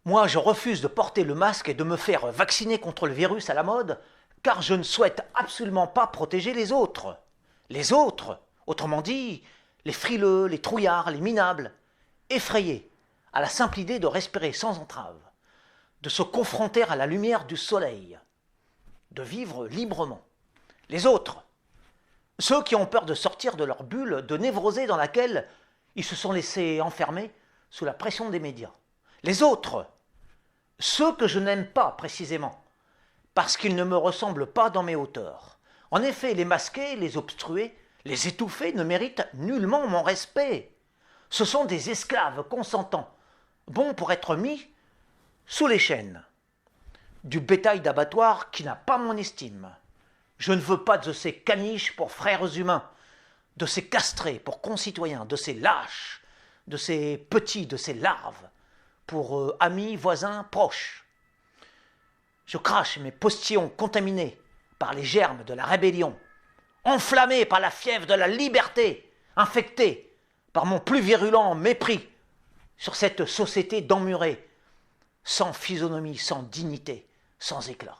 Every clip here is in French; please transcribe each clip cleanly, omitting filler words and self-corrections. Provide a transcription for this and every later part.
Moi, je refuse de porter le masque et de me faire vacciner contre le virus à la mode, car je ne souhaite absolument pas protéger les autres. Les autres, autrement dit, les frileux, les trouillards, les minables, effrayés à la simple idée de respirer sans entrave, de se confronter à la lumière du soleil, de vivre librement. Les autres, ceux qui ont peur de sortir de leur bulle de névrosée dans laquelle ils se sont laissés enfermer sous la pression des médias. Les autres, ceux que je n'aime pas précisément, parce qu'ils ne me ressemblent pas dans mes hauteurs. En effet, les masqués, les obstrués, les étouffés ne méritent nullement mon respect. Ce sont des esclaves consentants, bons pour être mis sous les chaînes. Du bétail d'abattoir qui n'a pas mon estime. Je ne veux pas de ces caniches pour frères humains, de ces castrés pour concitoyens, de ces lâches, de ces petits, de ces larves, pour amis, voisins, proches. Je crache mes postillons contaminés par les germes de la rébellion, enflammés par la fièvre de la liberté, infectés par mon plus virulent mépris sur cette société d'emmurés, sans physionomie, sans dignité, sans éclat.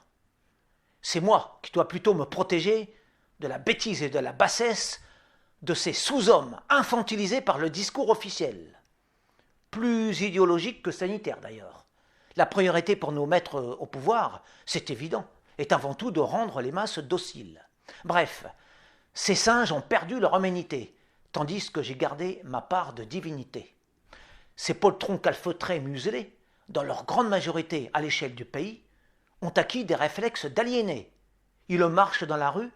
C'est moi qui dois plutôt me protéger de la bêtise et de la bassesse de ces sous-hommes infantilisés par le discours officiel. Plus idéologique que sanitaire d'ailleurs. La priorité pour nous mettre au pouvoir, c'est évident, est avant tout de rendre les masses dociles. Bref, ces singes ont perdu leur humanité, tandis que j'ai gardé ma part de divinité. Ces poltrons calfeutrés muselés, dans leur grande majorité à l'échelle du pays, ont acquis des réflexes d'aliénés. Ils marchent dans la rue,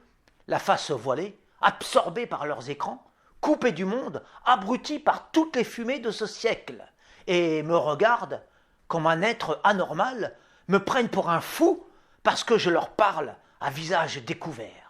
la face voilée, absorbés par leurs écrans, coupés du monde, abrutis par toutes les fumées de ce siècle, et me regardent comme un être anormal, me prennent pour un fou parce que je leur parle à visage découvert.